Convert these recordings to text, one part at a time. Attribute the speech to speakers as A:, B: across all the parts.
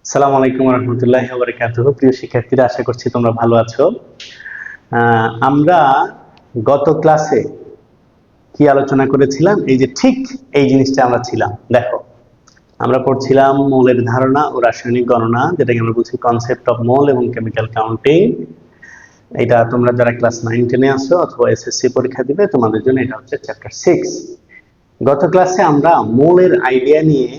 A: আসসালামু আলাইকুম ওয়া রাহমাতুল্লাহি ওয়া বারাকাতুহু। প্রিয় শিক্ষার্থীরা, আশা করছি তোমরা ভালো আছো। আমরা গত ক্লাসে কি আলোচনা করেছিলাম? এই যে ঠিক এই জিনিসটা আমরা ছিলাম। দেখো, আমরা পড়ছিলাম মৌলের ধারণা ও রাসায়নিক গণনা, যেটাকে আমরা বলছি কনসেপ্ট অফ মোল এবং কেমিক্যাল কাউন্টিং। এটা তোমরা যারা ক্লাস 9-10 আছো অথবা এসএসসি পরীক্ষা দিবে, তোমাদের জন্য এটা হচ্ছে চ্যাপ্টার 6। গত ক্লাসে আমরা মোলের আইডিয়া নিয়ে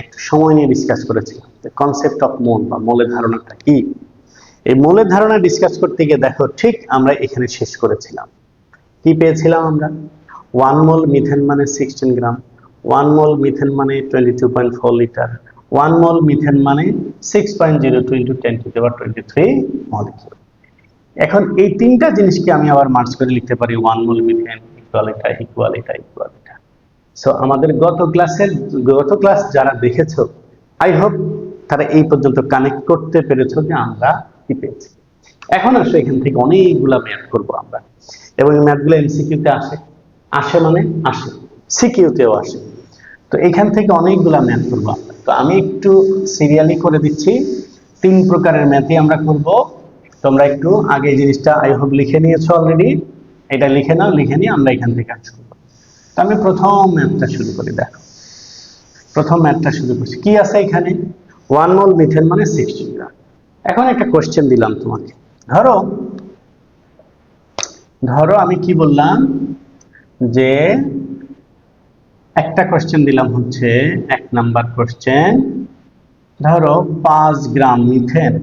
A: একটু সময় নিয়ে ডিসকাস করেছিলাম। কনসেপ্ট অফ মোল বা মোলের ধারণাটা কি। এই মোলের ধারণা ডিসকাস করতে গিয়ে দেখো ঠিক আমরা এখানে শেষ করেছিলাম। কি পেয়েছিলাম আমরা? 1 মোল মিথেন মানে 16 গ্রাম, 1 মোল মিথেন মানে 22.4 লিটার, 1 মোল মিথেন মানে 6.02 into 10 to the power 23 molecule. এখন এই তিনটা জিনিসকে আমি আবার মার্জ করে লিখতে পারি 1 মোল মিথেন ইকুয়াল এটা ইকুয়াল এটা ইকুয়াল এটা। সো আমাদের গত ক্লাস যারা দেখেছো, আই হোপ তারা এই পর্যন্ত কানেক্ট করতে পেরেছো যে আমরা কি পেয়েছি। এখন আসলে এখান থেকে অনেকগুলা ম্যাথ করব আমরা, এবং ম্যাথগুলো এমসিকিউতে আসে। আসে মানে আসে, সিকিউতেও আসে। তো এখান থেকে অনেকগুলা ম্যাথ করবো আমরা। তো আমি একটু সিরিয়ালি করে দিচ্ছি। 3 প্রকারের ম্যাথই আমরা করব। তোমরা একটু আগে এই জিনিসটা আই হোপ লিখে নিয়েছো অলরেডি। এটা লিখে নাও, লিখে নিয়ে আমরা এখান থেকে শুরু করব। তো আমি প্রথম ম্যাথটা শুরু করি। দেখো, প্রথম ম্যাথটা শুরু করছি। কি আছে এখানে? 1 মোল মিথেন মানে 16 গ্রাম। এখন একটা কোশ্চেন দিলাম তোমাকে। ধরো ধরো আমি কি বললাম যে একটা কোশ্চেন দিলাম, হচ্ছে 1 নাম্বার কোশ্চেন। ধরো 5 গ্রাম মিথেন,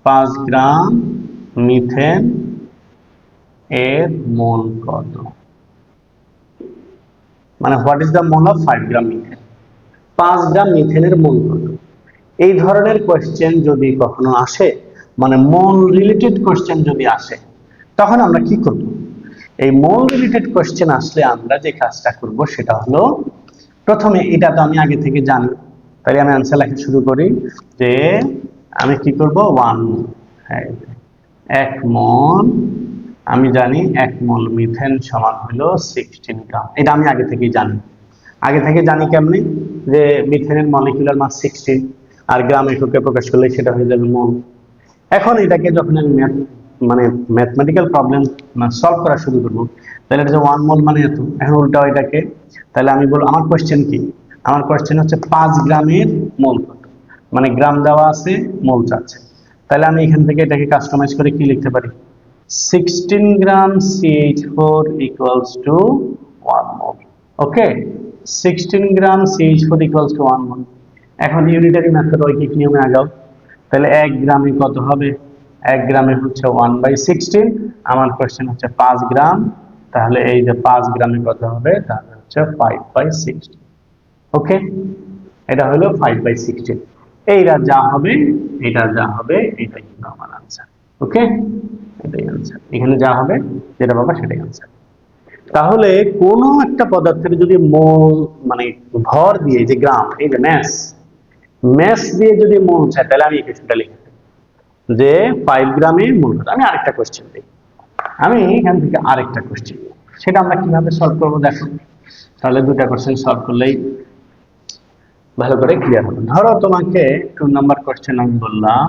A: 5 গ্রাম মিথেন এর মোল কত? মানে what is the mole of 5 gram methane? 5 গ্রাম মিথেনের মোল কত? এই ধরনের কোশ্চেন যদি কখনো আসে, মানে মোল রিলেটেড কোশ্চেন যদি আসে, তখন আমরা কি করব? এই মোল রিলেটেড কোশ্চেন আসলে আমরা যে কাজটা করব সেটা হলো, প্রথমে এটা তো আমি আগে থেকে জানি, তাই আমি আনসার লেখা শুরু করি যে আমি কি করব, 1 মোল, হ্যাঁ 1 মোল, আমি জানি 1 মোল মিথেন সমান হলো 16 গ্রাম। এটা আমি আগে থেকেই জানি। আগে থেকে জানি কেমনে? যে মিথেনের মলিকিউলার মাস 16, আর গ্রাম এককে প্রকাশ করলে সেটা হয়ে যাবে মোল। এখন এটাকে যখন আমি ম্যাথমেটিক্যাল প্রবলেম সলভ করা শুরু করবো, তাহলে এটা যে 1 মোল মানে এত। এখন উল্টাও এটাকে, তাহলে আমি বলবো আমার কোশ্চেন কি? আমার কোশ্চেন হচ্ছে 5 গ্রামের মোল কত, মানে গ্রাম দেওয়া আছে, মোল চাচ্ছে। তাহলে আমি এখান থেকে এটাকে কাস্টমাইজ করে কি লিখতে পারি? 16 গ্রাম CH4 equals to 1 mol. Okay, 16 gram CH4 equals to 1 mol. এখন ইউনিটারি মেথড ঐকিক নিয়মে আগাও। তাহলে 1 গ্রামে কত হবে? 1 গ্রামে হচ্ছে 1/16। আমার কোশ্চেন হচ্ছে 5 গ্রাম, তাহলে এই যে 5 গ্রামে কত হবে? তাহলে হচ্ছে 5/16। ওকে, এটা হলো 5/16। এইটা যা হবে, এটা যা হবে, এটাই কিন্তু আমার আনসার। ওকে, এটাই আনসার। এখানে যা হবে, যেটা পাবা সেটাই আনসার। তাহলে কোনো একটা পদার্থের যদি মোল, মানে ভর দিয়ে, যে গ্রাম, এই যে ম্যাস দিয়ে যদি মোল চাই, তাহলে আমি এই কিছুটা লিখে দেব যে 5 গ্রামের মোল কত। আমি আরেকটা কোশ্চেন দিই, আমি এখান থেকে আরেকটা কোশ্চেন, সেটা আমরা কিভাবে সলভ করবো দেখো। তাহলে দুটা কোশ্চেন সলভ করলেই ভালো করে ক্লিয়ার হবে। ধরো তোমাকে 2 নাম্বার কোশ্চেন আমি বললাম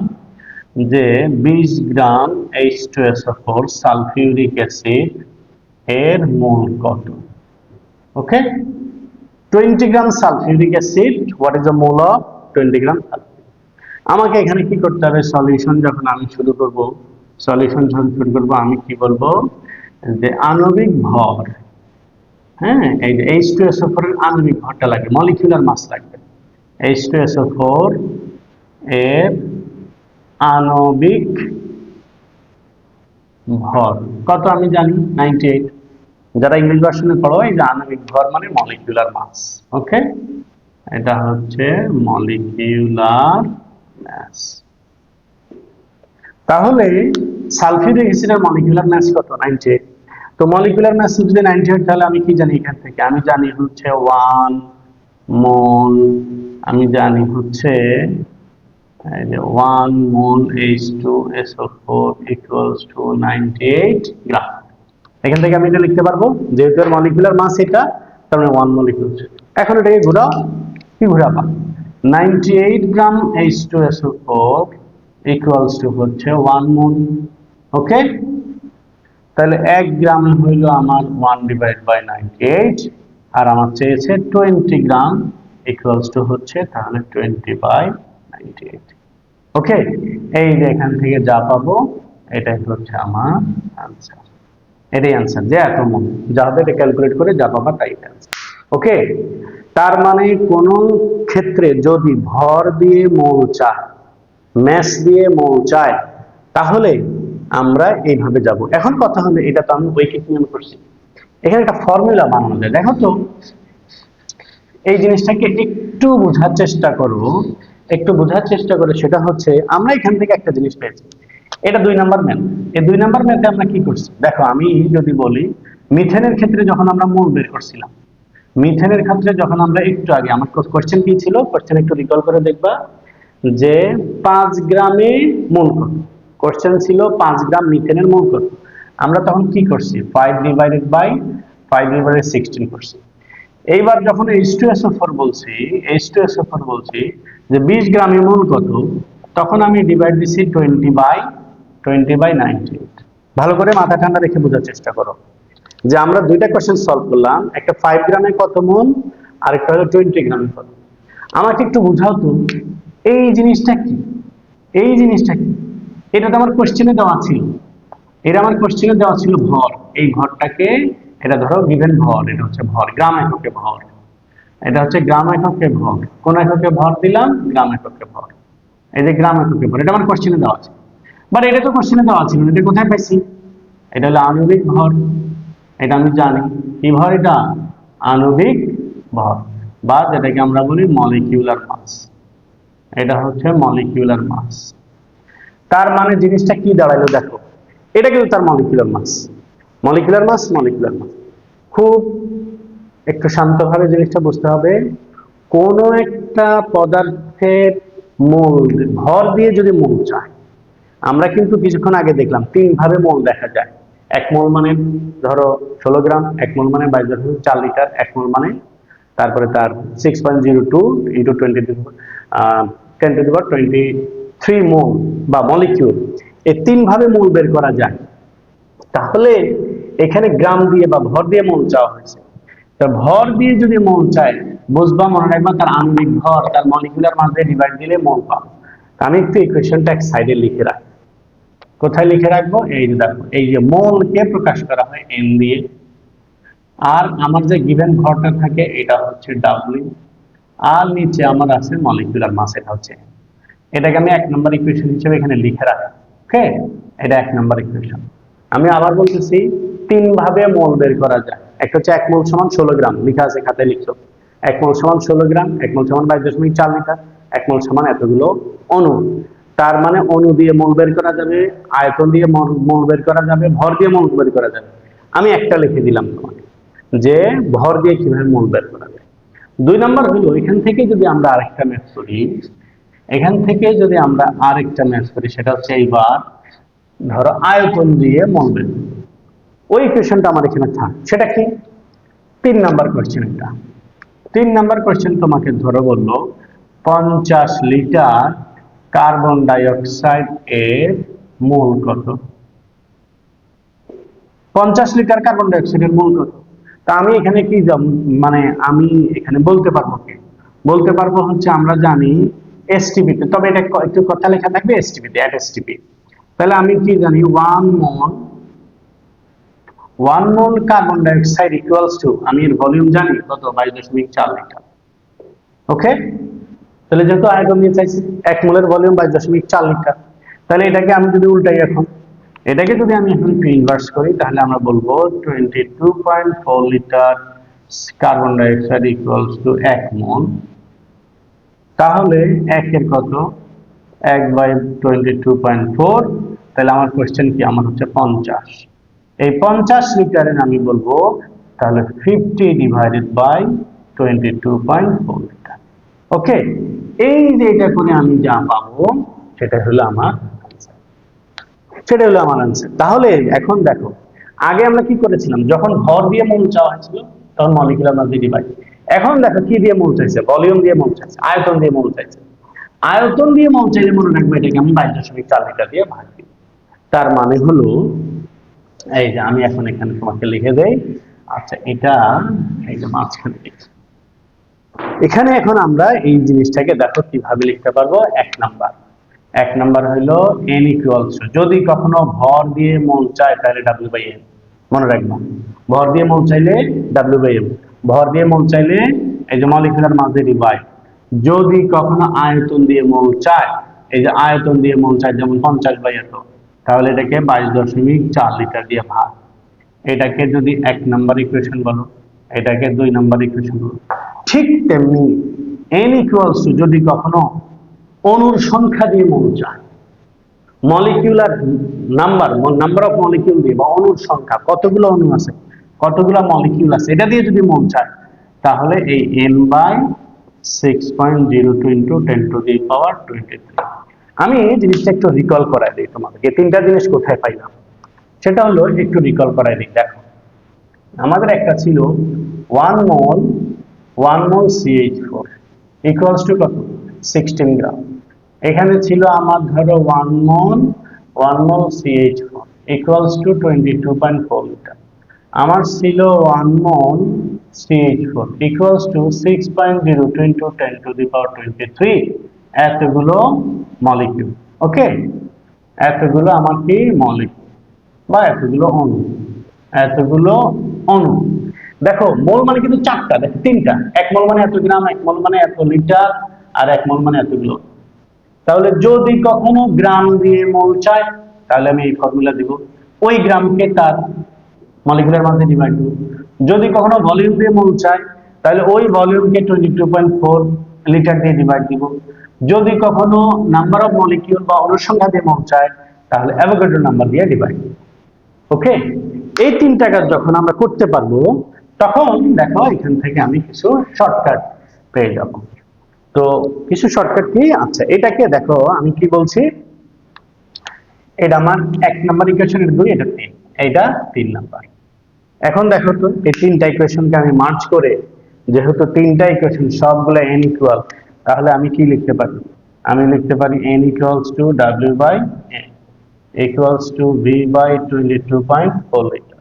A: যে 20 গ্রাম H2SO4 সালফিউরিক অ্যাসিড এর মোল কত? ওকে, 20 gram sulphuric acid, what is the mole of 20 gram sulphuric? আমাকে এখানে কি করতে হবে? সলিউশন যখন আমি শুরু করব, আমি কি বলবো? যে আণবিক ভর, হ্যাঁ, এই যে H2SO4 এর আণবিক ভরটা লাগবে, মলিকিউলার মাস লাগবে। H2SO4 এর আণবিক ভর কত আমি জানি, 98। যারা ইংলিশ ভার্সনে পড়ো, এই যে আণবিক ভর মানে মলিকিউলার মাস। ওকে, এটা হচ্ছে মলিকিউলার মাস। তাহলে সালফিউরিক অ্যাসিডের মলিকিউলার মাস কত? 98। তো মলিকিউলার মাস যদি 98, তাহলে আমি কি জানি এখান থেকে? আমি জানি হচ্ছে 1 মোল, আমি জানি হচ্ছে 1 মোল H2SO4 equals to 98 গ্রাম। এখান থেকে আমি এটা লিখতে পারবো, যেহেতু এর মলিকিউলার মাস এটা, তার মানে 1 মোল ইকুয়ালস। এখন এটাকে ঘোরাও, কি ঘোরাবা? 98 গ্রাম H2SO4 ইকুয়ালস টু হচ্ছে 1 মোল। ওকে, তাহলে 1 গ্রামে হইল আমার 1/98, আর আমার চেয়েছে 20 গ্রাম ইকুয়ালস টু হচ্ছে তাহলে 20/98। ওকে, এই যে এখান থেকে যা পাবো এটাই হচ্ছে আমার আনসার। এটাই আনসার, যে এত মোল যা হবে এটা ক্যালকুলেট করে যা পাবা তাই আনসার। ওকে, তার মানে কোন ক্ষেত্রে যদি ভর দিয়ে মোল চায়, ম্যাস দিয়ে মোল চায়, তাহলে আমরা এইভাবে যাব। এখন কথা হলো, এটা তো আমি ঐকিক নিয়ম করছি, এখানে একটা ফর্মুলা বানানো যায়। দেখো তো, এই জিনিসটাকে একটু বোঝার চেষ্টা করো, একটু বোঝার চেষ্টা করো। সেটা হচ্ছে, আমরা এখান থেকে একটা জিনিস পেয়েছি, এটা 2 নাম্বার ম্যাথ। এই 2 নাম্বার ম্যাথে আমরা কি করছি দেখো, আমি যদি বলি মিথেনের ক্ষেত্রে যখন আমরা মোল বের করছিলাম, মিথেনের ক্ষেত্রে যখন আমরা একটু আগে, আমার কোশ্চেন কি ছিল, কোশ্চেন একটু রিকল করে দেখবা, যে 5 গ্রামে মোল কত। কোশ্চেন ছিল 5 গ্রাম মিথেনের মোল কত। আমরা তখন কি করছি, 5/5/16 করছি। এইবার যখন H2SO4 বলছি, H2SO4 বলছি যে 20 গ্রামে মোল কত, তখন আমি ডিভাইড দিছি 20/98। ভালো করে মাথা ঠান্ডা রেখে বোঝার চেষ্টা করো, যে আমরা দুইটা কোশ্চেন সলভ করলাম, একটা 5 গ্রামে কত মোল, আর একটা হলো 20 গ্রামে কত। আমাকে একটু বুঝাও তো, এই জিনিসটা কি, এই জিনিসটা কি? এটা তো আমার কোশ্চেনে দেওয়া ছিল, এটা আমার কোশ্চেনে দেওয়া ছিল ভর। এই ভরটাকে, এটা ধরো গিভেন ভর, এটা হচ্ছে ভর, গ্রাম এককে ভর, এটা হচ্ছে গ্রাম এককে ভর। কোন এককে ভর দিলাম? গ্রাম এককে ভর। এই যে গ্রাম এককে ভর, এটা আমার কোশ্চেনে দেওয়া আছে। বাট এটা তো কোশ্চেনে দেওয়া ছিল না, এটা কোথায় পাইছি? এটা হলো আণবিক ভর, এটা আমি জানি। কি ভর এটা? আণবিক ভর, বা যেটাকে আমরা বলি মলিকিউলার মাস। এটা হচ্ছে মলিকিউলার মাস। তার মানে জিনিসটা কি দাঁড়াইলো দেখো, এটা কিন্তু তার মলিকিউলার মাস, মলিকিউলার মাস, মলিকিউলার মাস। খুব একটু শান্তভাবে জিনিসটা বুঝতে হবে। কোন একটা পদার্থের মোল, ভর দিয়ে যদি মোল চায়, আমরা কিন্তু কিছুক্ষণ আগে দেখলাম 3 ভাবে মোল দেখা যায়। 1 মোল মানে ধরো 16 গ্রাম, 1 মোল মানে 22.4 লিটার, 1 মোল মানে তারপরে তার 6.02 ইন্টু 10⁻23 মোল বা মলিকিউল। এই 3 ভাবে মোল বের করা যায়। তাহলে এখানে গ্রাম দিয়ে বা ভর দিয়ে মোল চাওয়া হয়েছে। তো ভর দিয়ে যদি মোল চায়, বুঝবা, মনে রাখবা, তার আণবিক ভর তার মলিকিউলার মাস দিয়ে ডিভাইড দিলে মোল পাবো। আমি একটু ইকুয়েশনটা এক সাইডে লিখে রাখি। কোথায় লিখে রাখবো? এই যে দেখো, এই যে মোলকে প্রকাশ করা হয় এন দিয়ে, আর আমার যে গিভেন ভরটা থাকে এটা হচ্ছে ডাব্লিউ, আর নিচে আমার আছে মলিকিউলার মাস, এটা হচ্ছে। এটাকে আমি 1 নম্বর ইকুয়েশন হিসেবে এখানে লিখে রাখি। ওকে, এটা 1 নম্বর ইকুয়েশন। আমি আবার বলতেছি, 3 ভাবে মোল বের করা যায়। একটা হচ্ছে 1 মোল সমান 16 গ্রাম, লেখা আছে খাতায় লিখছো। 1 মোল সমান 16 গ্রাম, 1 মোল সমান 22.4 লিটার, 1 মোল সমান এতগুলো অণু। তার মানে অণু দিয়ে মোল বের করা যাবে, আয়তন দিয়ে মোল বের করা যাবে, ভর দিয়ে মোল বের করা যাবে। আমি একটা লিখে দিলাম তোমাকে, যে ভর দিয়ে কিভাবে মোল বের করা যায়। 2 নাম্বার হলো, এখান থেকে যদি আমরা আরেকটা ম্যাথ করি, এখান থেকে যদি আমরা আরেকটা ম্যাথ করি, সেটা হচ্ছে এইবার ধরো আয়তন দিয়ে মোল বের। ওই কোয়েশ্চেনটা আমার এখানে থাক, সেটা কি? 3 নাম্বার কোয়েশ্চেন। এটা 3 নাম্বার কোয়েশ্চেন তোমাকে ধরো বললো 50 লিটার কার্বন ডাই অক্সাইড এর মোল কত। 50 লিটার কার্বন ডাই অক্সাইডের মোল কত? তা আমি এখানে কি মানে আমি এখানে বলতে পারবো কি? বলতে পারবো হচ্ছে, আমরা জানি এসটিপি তে, তবে এটা একটু কথা লেখা থাকবে এসটিপি তে, এট এসটিপি। তাহলে আমি কি জানি, 1 mole carbon dioxide equals to, আমি এর ভলিউম জানি কত, 22.4 লিটার। ওকে, তাহলে যেহেতু আয়তন নিয়ে চাইছি, 1 মোলের ভলিউম 22.4 লিটার। তাহলে এটাকে আমি যদি উল্টাই, এখন এটাকে যদি আমি এখন একটু ইনভার্স করি, তাহলে আমরা বলবো 22.4 litre carbon dioxide equals to 1 mole. তাহলে 1 এর কত, 1/22.4। তাহলে আমার কোশ্চেন কি, আমার হচ্ছে 50। এই 50 লিটারের আমি বলবো তাহলে 50/22.4 লিটার। ওকে, এই যে এটা করে আমি যা পাবো সেটা হলো আমার আনসার, সেটা হলো আমার আনসার। তাহলে এখন দেখো, আগে আমরা কি করেছিলাম, যখন ভর দিয়ে মোল চাওয়া হয়েছিল তখন মলিকুলার মাস দিয়ে ডিভাইড। এখন দেখো কি দিয়ে মোল চাইছে, ভলিউম দিয়ে মোল চাইছে, আয়তন দিয়ে মোল চাইছে। আয়তন দিয়ে মোল চাইলে মনে রাখবো এটাকে আমি 22.4 লিটার দিয়ে ভাগ দিই। তার মানে হলো এই যে আমি এখন এখানে তোমাকে লিখে দেই। আচ্ছা এটা এই যে মাঝখানে লিখছি। এখানে এখন আমরা এই জিনিসটাকে দেখো কিভাবে লিখতে পারবো। এক নাম্বার হলো n ইকুয়ালস টু, যদি কখনো ভর দিয়ে মোল চাই তাহলে W/m, মনে রাখবা ভর দিয়ে মোল চাইলে W/m, ভর দিয়ে মোল চাইলে এই যে মলিকুলার মাস দিয়ে ডিভাইড। যদি কখনো আয়তন দিয়ে মোল চায়, এই যে আয়তন দিয়ে মোল চাই যেমন 50/এত, তাহলে এটাকে 22.4 লিটার দিয়ে ভাগ। এটাকে যদি 1 নাম্বার ইকুয়েশন বলো, এটাকে 2 নাম্বার ইকুয়েশন বলো। ঠিক তেমনি n ইকুয়ালস টু, যদি কখনো অণুর সংখ্যা দিয়ে মোল চায়, মলিকিউলার নাম্বার অফ মলিকিউল দিয়ে বা অণুর সংখ্যা, কতগুলো অণু আছে, কতগুলো মলিকিউল আছে, এটা দিয়ে যদি মোল চায়, তাহলে এই n/6.02 ইন্টু 10⁻23। আমি এই জিনিসটা একটু রিকল করাই দিই তোমাদেরকে। তিনটা জিনিস কোথায় পাইলাম সেটা হলো একটু রিকল করাই দিই। দেখো আমাদের একটা ছিল 1 মোল CH4 ইকুয়ালস টু কত, 16 গ্রাম। এখানে ছিল আমার ধরো 1 মোল CH4 ইকুয়ালস টু 22.4 লিটার। আমার ছিল 1 মোল CH4 ইকুয়ালস টু 6.02 ইন্টু 10⁻23 এতগুলো মলিকিউল। ওকে, এতগুলো আমার কি মলিকিউল বা এতগুলো অণু। দেখো মোল মানে কিন্তু চারটা, দেখো তিনটা, 1 মোল মানে এত গ্রাম, 1 মোল মানে এত লিটার, আর 1 মোল মানে এতগুলো। তাহলে যদি কখনো গ্রাম দিয়ে মোল চাই তাহলে আমি এই ফর্মুলা দিব, ওই গ্রামকে তার মলিকুলার মাসে ডিভাইড দিব। যদি কখনো ভলিউম দিয়ে মোল চাই তাহলে ওই ভলিউমকে 22.4 লিটার দিয়ে ডিভাইড দিব। যদি কখনো নাম্বার অফ মলিকিউল বা অণুর সংখ্যা দিয়ে মোল চাই তাহলে অ্যাভোগাড্রো নাম্বার দিয়ে ডিভাইড দিব। ওকে, এই তিনটা কাজ যখন আমরা করতে পারবো তখন দেখো এখান থেকে আমি কিছু শর্টকাট পেয়ে যাব। তো কিছু শর্টকাট কি, আচ্ছা এটাকে দেখো আমি কি বলছি, এটা আমার 1 নাম্বার ইকুয়েশনের 2, এটা 3, এইটা 3 নাম্বার। এখন দেখো তো এই তিনটা ইকুয়েশনকে আমি মার্জ করে, যেহেতু তিনটা ইকুয়েশন সবগুলো n ইকুয়াল, তাহলে আমি কি লিখতে পারি, আমি লিখতে পারি n equals to W/m equals to V/22.4 liter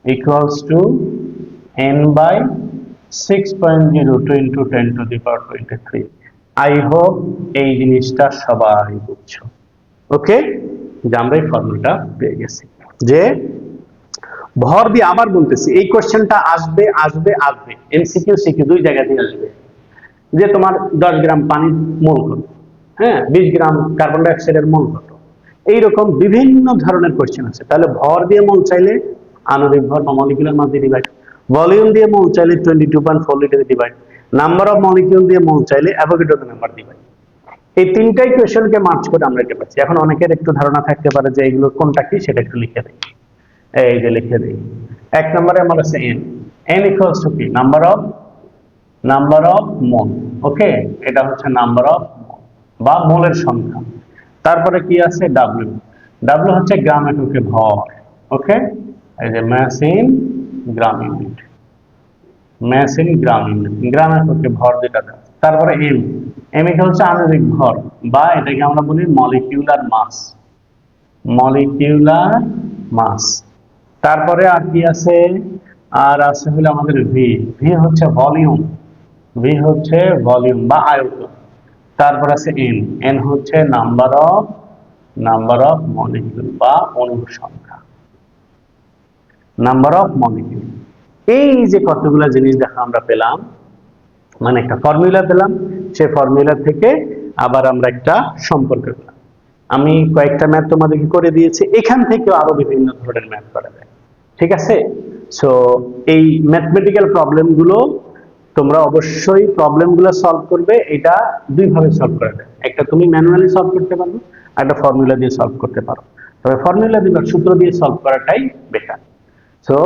A: equals to n/6.02 into 10⁻23। I hope এই জিনিসটা সবাই বুঝছো। ওকে, যে আমরা এই ফর্মুলাটা পেয়ে গেছি যে ভর দিয়ে, আবার বলতেছি এই কোশ্চেনটা আসবে এমসিকিউ সিকিউ দুই জায়গা দিয়ে আসবে, যে তোমার 10 গ্রাম পানির মোল কত, হ্যাঁ 20 গ্রাম কার্বন ডাই অক্সাইডের মোল কত, এইরকম বিভিন্ন ধরনের কোশ্চেন আছে। তাহলে ভর দিয়ে মোল চাইলে আণবিক ভর বা মলিকুলার মাস দিয়ে ডিভাইড, ভলিউম দিয়ে মোল চাইলে 22.4 litre divide, number of molecule দিয়ে মোল চাইলে অ্যাভোগাড্রো নাম্বার ডিভাইড। এই তিনটাই কোশ্চেনকে মার্চ করে আমরা এটা পাচ্ছি। এখন অনেকের একটু ধারণা থাকতে পারে যে এগুলো কোনটা কি, সেটা একটু লিখে দেই। এই যে লিখে দেই, 1 নম্বরে আমার আছে n ইকুয়ালস টু কি, নাম্বার অফ মোল। ওকে, এটা হচ্ছে নাম্বার অফ বা মোলের সংখ্যা। তারপরে কি আছে W হচ্ছে গ্রাম এককে ভর। ওকে, এই যে মাস ইন গ্রাম ইউনিট, গ্রাম এককে ভর যেটা। তারপরে m এটা হচ্ছে আণবিক ভর বা এটাকে আমরা বলি মলিকিউলার মাস। তারপরে আর কি আছে, আর আছে হলো আমাদের ভি হচ্ছে ভলিউম বা আয়তন। তারপর আছে n হচ্ছে নাম্বার অফ মলিকিউল বা অণুর সংখ্যা, নাম্বার অফ মলিকিউল। এই যে কতগুলো জিনিস দেখা আমরা পেলাম, মানে একটা ফর্মুলা পেলাম, সেই ফর্মুলা থেকে আবার আমরা একটা সম্পর্ক পেলাম। আমি কয়েকটা ম্যাথ তোমাদেরকে করে দিয়েছি, এখান থেকেও আরো বিভিন্ন ধরনের ম্যাথ করা যায়। ঠিক আছে, সো এই ম্যাথমেটিক্যাল প্রবলেমগুলো তোমরা অবশ্যই প্রবলেমগুলো সলভ করবে। এটা দুই ভাবে সলভ করা যায়, একটা তুমি ম্যানুয়ালি সলভ করতে পারো, একটা ফর্মুলা দিয়ে সলভ করতে পারো। তবে ফর্মুলা দিয়ে বা সূত্র দিয়ে সলভ করাটাই বেটার। সো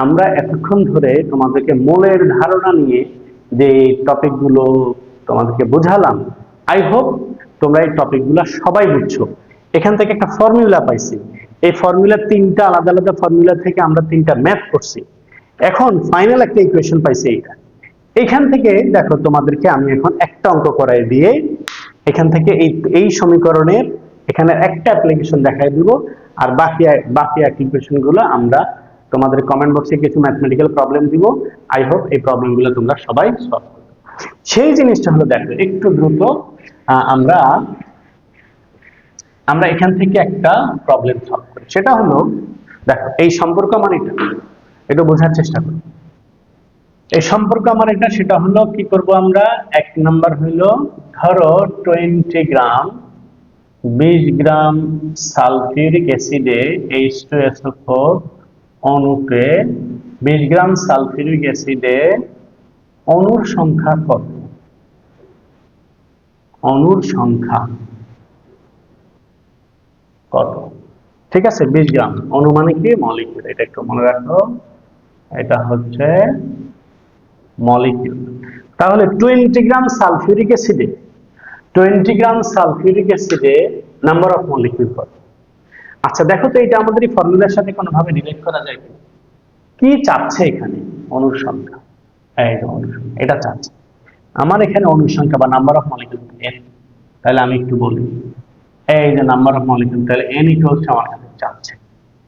A: আমরা এতক্ষণ ধরে তোমাদেরকে মোলের ধারণা নিয়ে যে টপিকগুলো তোমাদেরকে বোঝালাম, আই হোপ তোমরা এই টপিকগুলো সবাই বুঝছো। এখান থেকে একটা ফর্মুলা পাইছি, এই ফর্মুলা তিনটা আলাদা আলাদা ফর্মুলা থেকে আমরা তিনটা ম্যাথ করছি। এখন ফাইনাল একটা ইকুয়েশন পাইছি, এখান থেকে দেখো তোমাদেরকে আমি এখন একটা অঙ্ক করাই দিয়ে এখান থেকে এই সমীকরণের এখানে একটা অ্যাপ্লিকেশন দেখাই দিব, আর বাকি অ্যাপ্লিকেশন গুলো আমরা তোমাদের কমেন্ট বক্সে কিছু ম্যাথমেটিক্যাল প্রবলেম দিব। আই হোপ এই প্রবলেমগুলো তোমরা সবাই সলভ করবে। সেই জিনিসটা হলো দেখো একটু দ্রুত আমরা আমরা এখান থেকে একটা প্রবলেম সলভ করি। সেটা হলো দেখো এই সম্পর্ক মানে এটা বোঝার চেষ্টা করি। এই সম্পর্ক আমার এটা সেটা হলো কি করব আমরা, এক নাম্বার হইলো ধরো 20 গ্রাম 20 গ্রাম সালফিউরিক অ্যাসিডে H2SO4 অণুতে 20 গ্রাম সালফিউরিক অ্যাসিডে অণুর সংখ্যা কত? অণুর সংখ্যা কত? ঠিক আছে, 20 গ্রাম অণু মানে কি মলিকিউল, এটা একটু মনে রাখো, এটা হচ্ছে মলিকিউল। তাহলে 20 গ্রাম সালফিউরিক অ্যাসিডে 20 গ্রাম সালফিউরিক অ্যাসিডে নাম্বার অফ মলিকিউল কত? আচ্ছা দেখো তো এটা আমাদের এই ফর্মুলার সাথে কোনোভাবে রিলেট করা যায় কি? কি চাচ্ছে এখানে? অণুর সংখ্যা। এই যে অণুর সংখ্যা এটা চাচ্ছে আমার, এখানে অণুর সংখ্যা বা নাম্বার অফ মলিকিউল n। তাহলে আমি একটু বলি, এই যে নাম্বার অফ মলিকিউল, তাহলে n ইকুয়ালস আমার কাছে চাচ্ছে।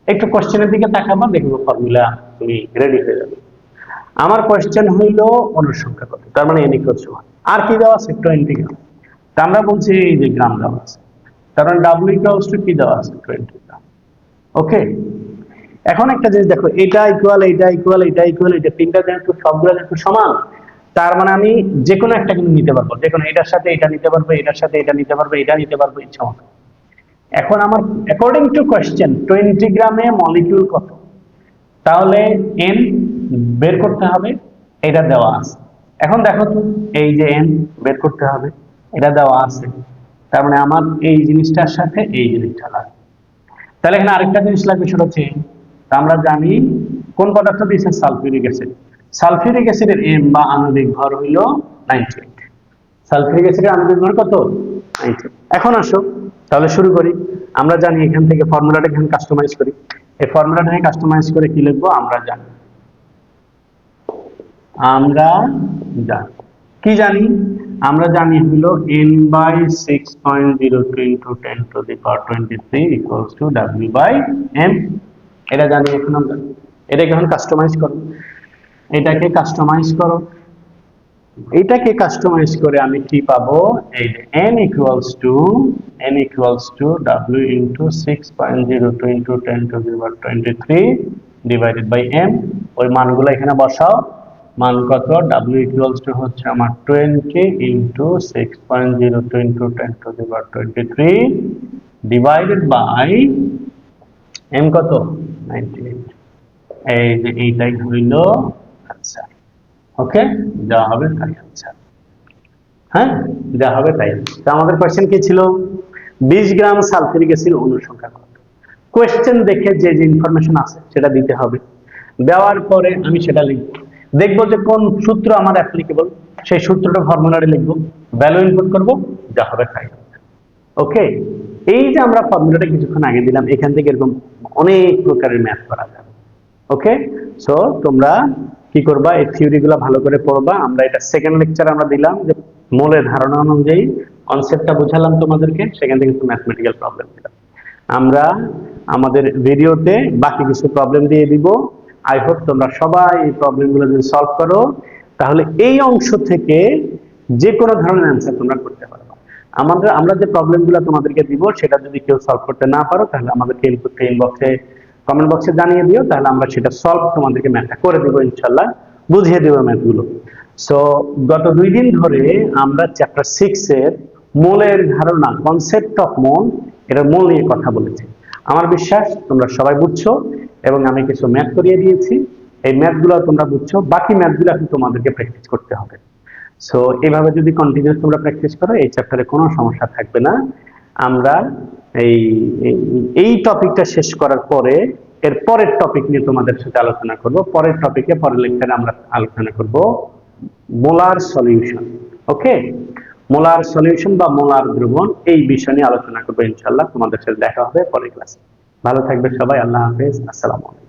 A: একটু কোশ্চেনের দিকে তাকাবা, দেখবো ফর্মুলা তুমি রেডি হয়ে যাবে। আমার কোশ্চেন হইল অণুর সংখ্যা কত, তার মানে n ইকুয়ালস 1। আর কি দেওয়া আছে? 20 গ্রাম। তা আমরা বলছি এই যে গ্রাম দেওয়া আছে, তার মানে w ইকুয়ালস টু কি দেওয়া আছে? 20 গ্রাম। ওকে, এখন একটা জিনিস দেখো, এটা ইকুয়াল এটা ইকুয়াল এটা ইকুয়াল, এটা তিনটা যেহেতু সবগুলো যেহেতু সমান, তার মানে আমি যে কোনো একটা কিন্তু নিতে পারবো, যে কোনো এটার সাথে এটা নিতে পারবো, এটার সাথে এটা নিতে পারবো, এটা নিতে পারবো, ইচ্ছা মতো। এখন আমার অ্যাকর্ডিং টু কোশ্চেন 20 গ্রামে মলিকিউল কত, তাহলে n বের করতে হবে, এটা দেওয়া আছে। এখন দেখো তো এই যে n বের করতে হবে, এটা দেওয়া আছে, তার মানে আমার এই জিনিসটার সাথে এই জিনিসটা লাগবে। তাহলে এখানে আরেকটা জিনিস লাগবে, সেটা হচ্ছে আমরা জানি কোন পদার্থ দিয়েছে? Sulphuric acid. সালফিউরিক অ্যাসিডের m বা আণবিক ভর হইল 98। সালফিউরিক অ্যাসিডের আণবিক ভর কত? 98। এখন আসো তাহলে শুরু করি। আমরা জানি এখান থেকে ফর্মুলাটা এখানে কাস্টমাইজ করি। এই ফর্মুলাটাকে কাস্টমাইজ করে কি লিখবো? আমরা জানি কি জানি? আমরা জানি হলো n by 6.02 into 10 to the power 23 equals to w by m। এটা জানি। এখন আমরা এটাকে এখন কাস্টমাইজ করো, এটাকে কাস্টমাইজ করো, এটাকে কাস্টমাইজ করে আমি কি পাবো? এই যে n equals to w into 6.02 into 10 to the power 23 divided by m। ওই মানগুলো এখানে বসাও। মান কত? w equals to হচ্ছে আমার 20 into 6.02 into 10 to the power 23 divided by m কত? 98। এই যে এইটাই হইল আনসার। ওকে, যা হবে তাই আনসার। হ্যাঁ, যা হবে তাই। তো আমাদের কোশ্চেন কি ছিল? 20 গ্রাম সালফিউরিক অ্যাসিড অণুর সংখ্যা কত? কোশ্চেন দেখে যে যে ইনফরমেশন আছে সেটা দিতে হবে। দেওয়ার পরে আমি সেটা লিখব, দেখবো যে কোন সূত্র আমার অ্যাপ্লিকেবল, সেই সূত্রটা ফর্মুলারে লিখবো, ভ্যালু ইনপুট করব, যা হবে তাই। ওকে, এই যে আমরা ফর্মুলাটা কিছুক্ষণ আগে দিলাম, এখান থেকে এরকম অনেক প্রকারের ম্যাথ করা যাবে। ওকে, সো তোমরা কি করবা? এই থিওরি গুলো ভালো করে পড়বা। আমরা এটা সেকেন্ড লেকচার আমরা দিলাম যে মূলের ধারণা অনুযায়ী কনসেপ্টটা বুঝালাম তোমাদেরকে, সেখান থেকে একটু ম্যাথমেটিক্যাল প্রবলেম দিলাম। আমরা আমাদের ভিডিওতে বাকি কিছু প্রবলেম দিয়ে দিব। আই হোপ তোমরা সবাই এই প্রবলেমগুলো যদি সলভ করো, তাহলে এই অংশ থেকে যে কোনো ধরনের অ্যান্সার তোমরা করতে পারবে। আমরা যে প্রবলেমগুলো তোমাদেরকে দিব, সেটা যদি কেউ সলভ করতে না পারো, তাহলে আমাদেরকে ইনবক্সে কমেন্ট বক্সে জানিয়ে দিও, তাহলে আমরা সেটা সলভ তোমাদেরকে ম্যাথটা করে দিব, ইনশাল্লাহ বুঝিয়ে দেবো ম্যাথগুলো। সো গত 2 দিন ধরে আমরা চ্যাপ্টার 6 এর মোলের ধারণা, কনসেপ্ট অফ মোল, এর মূল নিয়ে কথা বলেছি। আমার বিশ্বাস তোমরা সবাই বুঝছো, এবং আমি কিছু ম্যাথ করিয়ে দিয়েছি। এই ম্যাথগুলো তোমরা বুঝছো, বাকি ম্যাথগুলো এখন তোমাদেরকে প্র্যাকটিস করতে হবে। সো এইভাবে যদি কন্টিনিউস তোমরা প্র্যাকটিস করো, এই চ্যাপ্টারে কোনো সমস্যা থাকবে না। আমরা এই টপিকটা শেষ করার পরে এর পরের টপিক নিয়ে তোমাদের সাথে আলোচনা করব। পরের টপিকে পরের লেকচারে আমরা আলোচনা করব মোলার সলিউশন। ওকে, মোলার সলিউশন বা মোলার দ্রবণ, এই বিষয় নিয়ে আলোচনা করবো ইনশাআল্লাহ। তোমাদের সাথে দেখা হবে পরের ক্লাসে। ভালো থাকবে সবাই, আল্লাহ হাফেজ, আসসালামু আলাইকুম।